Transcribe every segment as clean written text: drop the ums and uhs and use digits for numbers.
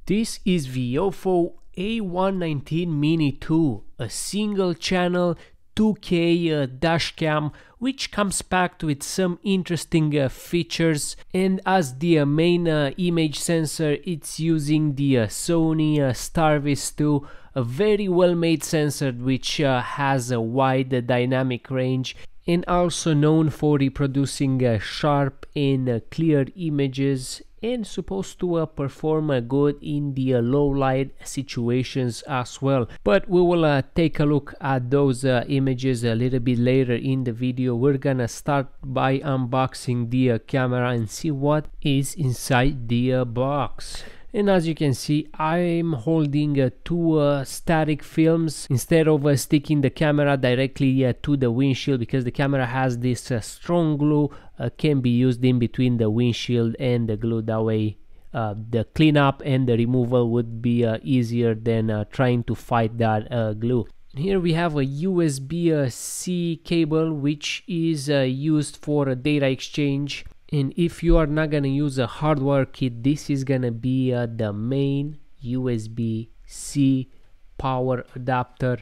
This is Viofo A119 MINI 2, a single channel 2K dash cam, which comes packed with some interesting features, and as the main image sensor it's using the SONY STARVIS 2, a very well made sensor which has a wide dynamic range and also known for reproducing sharp and clear images, and supposed to perform good in the low light situations as well. But we will take a look at those images a little bit later in the video. We're gonna start by unboxing the camera and see what is inside the box. And as you can see, I'm holding two static films instead of sticking the camera directly to the windshield, because the camera has this strong glue, can be used in between the windshield and the glue. That way the cleanup and the removal would be easier than trying to fight that glue. Here we have a USB-C cable which is used for data exchange. And if you are not gonna use a hardware kit, this is gonna be the main USB-C power adapter.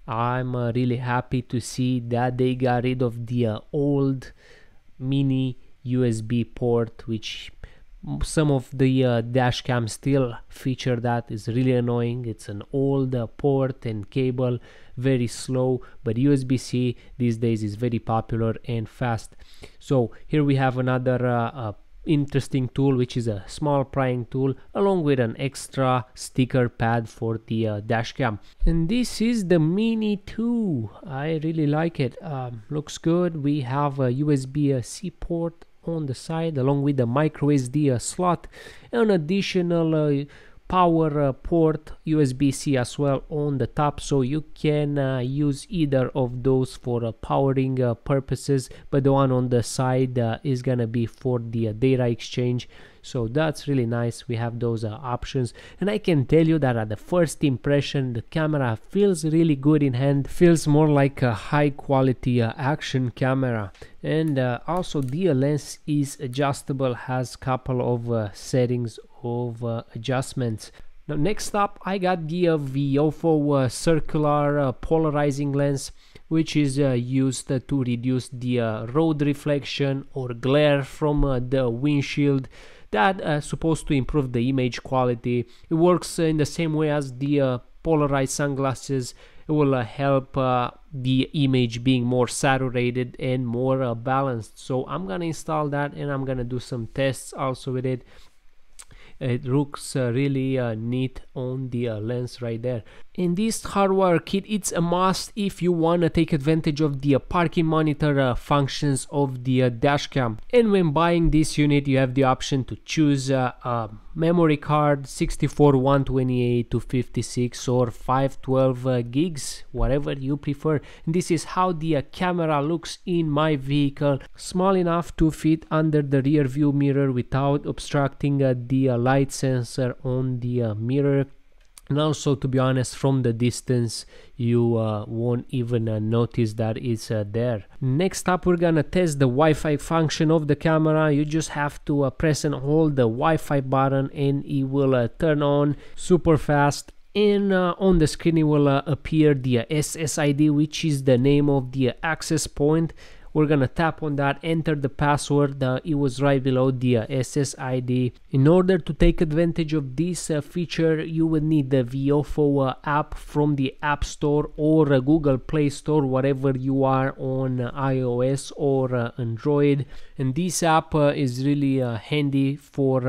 I'm really happy to see that they got rid of the old mini USB port, which some of the dash cams still feature. That is really annoying. It's an old port and cable, very slow, but USB-C these days is very popular and fast. So here we have another interesting tool, which is a small prying tool along with an extra sticker pad for the dash cam. And this is the Mini 2. I really like it. Looks good. We have a USB-C port on the side along with the micro SD slot, an additional power port USB-C as well on the top, so you can use either of those for powering purposes, but the one on the side is gonna be for the data exchange. So that's really nice. We have those options, and I can tell you that at the first impression the camera feels really good in hand, feels more like a high quality action camera. And also the lens is adjustable, has couple of settings of adjustments. Now next up I got the Viofo circular polarizing lens, which is used to reduce the road reflection or glare from the windshield. That supposed to improve the image quality. It works in the same way as the polarized sunglasses. It will help the image being more saturated and more balanced. So I'm gonna install that and I'm gonna do some tests also with it. It looks really neat on the lens right there. In this hardware kit, it's a must if you want to take advantage of the parking monitor functions of the dash cam. And when buying this unit, you have the option to choose a memory card, 64, 128, 256 or 512 gigs, whatever you prefer. And this is how the camera looks in my vehicle, small enough to fit under the rear view mirror without obstructing the light sensor on the mirror. And also, to be honest, from the distance you won't even notice that it's there. Next up, we're gonna test the Wi-Fi function of the camera. You just have to press and hold the Wi-Fi button and it will turn on super fast. And on the screen it will appear the SSID, which is the name of the access point. We're gonna tap on that, enter the password. It was right below the SSID. In order to take advantage of this feature, you will need the Viofo app from the App Store or Google Play Store, whatever you are on iOS or Android. And this app is really handy for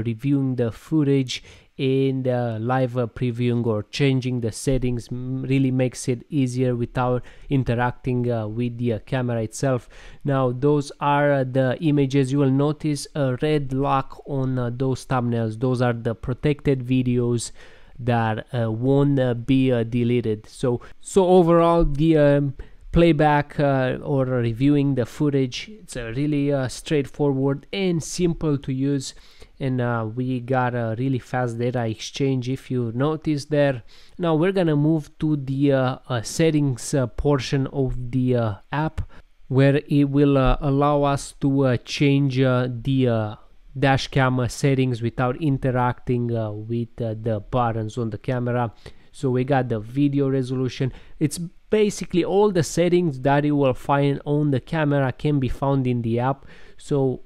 reviewing the footage and live previewing or changing the settings. Really makes it easier without interacting with the camera itself. Now those are the images. You will notice a red lock on those thumbnails. Those are the protected videos that won't be deleted. So overall, the playback or reviewing the footage, it's really straightforward and simple to use. And we got a really fast data exchange, if you notice there. Now we're gonna move to the settings portion of the app, where it will allow us to change the dash cam settings without interacting with the buttons on the camera. So we got the video resolution. It's basically all the settings that you will find on the camera can be found in the app. So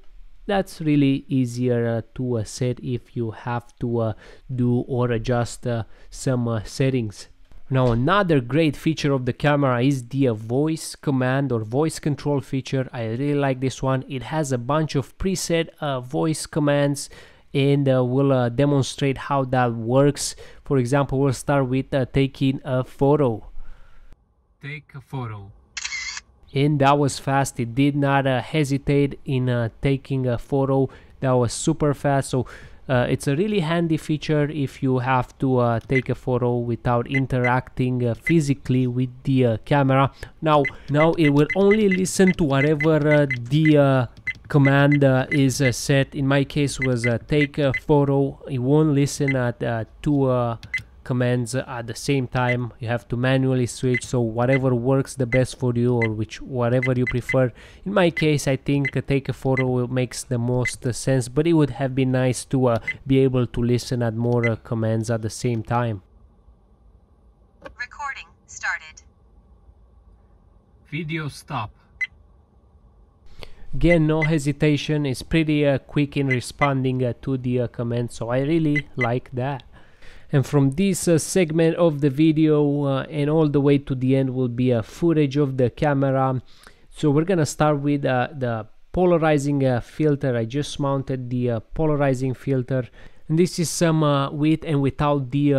that's really easier to set if you have to do or adjust some settings. Now another great feature of the camera is the voice command or voice control feature. I really like this one. It has a bunch of preset voice commands, and we'll demonstrate how that works. For example, we'll start with taking a photo. Take a photo. And that was fast. It did not hesitate in taking a photo. That was super fast. So it's a really handy feature if you have to take a photo without interacting physically with the camera. Now it will only listen to whatever the command is set. In my case was take a photo. It won't listen at two commands at the same time. You have to manually switch, so whatever works the best for you, or whatever you prefer. In my case, I think take a photo makes the most sense, but it would have been nice to be able to listen at more commands at the same time. Recording started. Video stop. Again, no hesitation. It's pretty quick in responding to the command, so I really like that. And from this segment of the video and all the way to the end will be a footage of the camera. So we're gonna start with the polarizing filter. I just mounted the polarizing filter, and this is some with and without the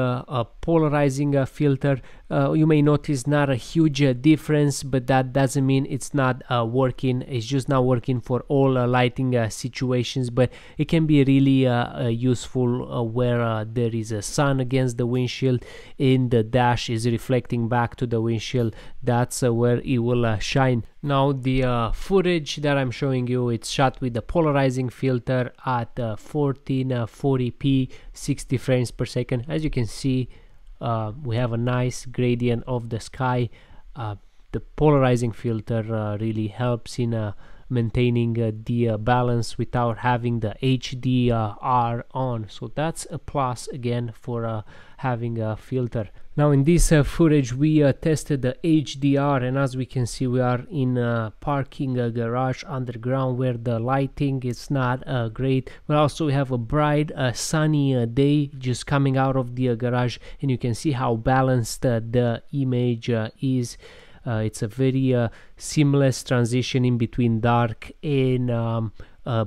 polarizing filter. You may notice not a huge difference, but that doesn't mean it's not working. It's just not working for all lighting situations, but it can be really useful where there is a sun against the windshield and the dash is reflecting back to the windshield. That's where it will shine. Now the footage that I'm showing you, it's shot with the polarizing filter at 1440p 60 frames per second. As you can see, we have a nice gradient of the sky. The polarizing filter really helps in maintaining the balance without having the HDR on, so that's a plus again for having a filter. Now in this footage we tested the HDR, and as we can see we are in a parking garage underground where the lighting is not great, but also we have a bright sunny day just coming out of the garage, and you can see how balanced the image is. It's a very seamless transition in between dark and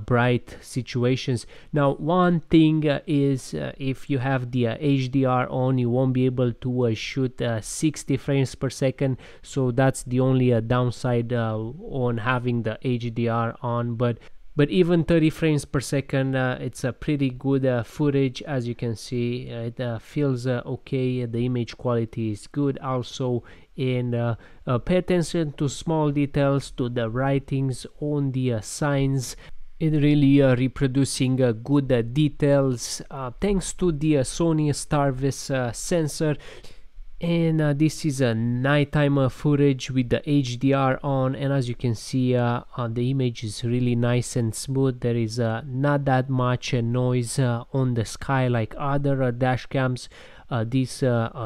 bright situations. Now one thing is if you have the HDR on, you won't be able to shoot 60 frames per second, so that's the only downside on having the HDR on. But even 30 frames per second, it's a pretty good footage. As you can see, it feels okay. The image quality is good also, and pay attention to small details, to the writings on the signs. It really reproducing good details thanks to the SONY STARVIS sensor. And this is a nighttime footage with the HDR on, and as you can see the image is really nice and smooth. There is not that much noise on the sky like other dash cams. This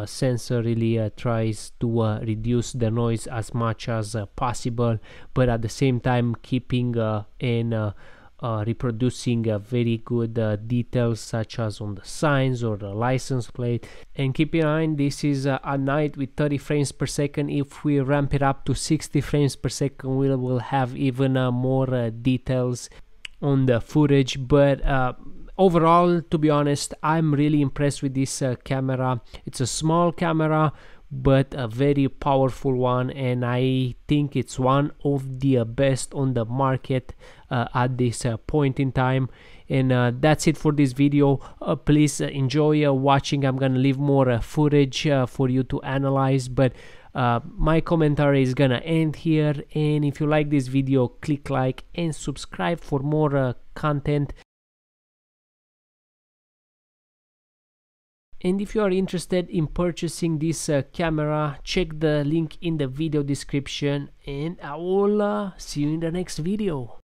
sensor really tries to reduce the noise as much as possible, but at the same time keeping and reproducing very good details such as on the signs or the license plate. And keep in mind, this is at night with 30 frames per second. If we ramp it up to 60 frames per second, we will have even more details on the footage. But overall, to be honest, I'm really impressed with this camera. It's a small camera, but a very powerful one, and I think it's one of the best on the market at this point in time. And that's it for this video. Please enjoy watching. I'm gonna leave more footage for you to analyze, but my commentary is gonna end here. And if you like this video, click like and subscribe for more content. And if you are interested in purchasing this camera, check the link in the video description, and I will see you in the next video.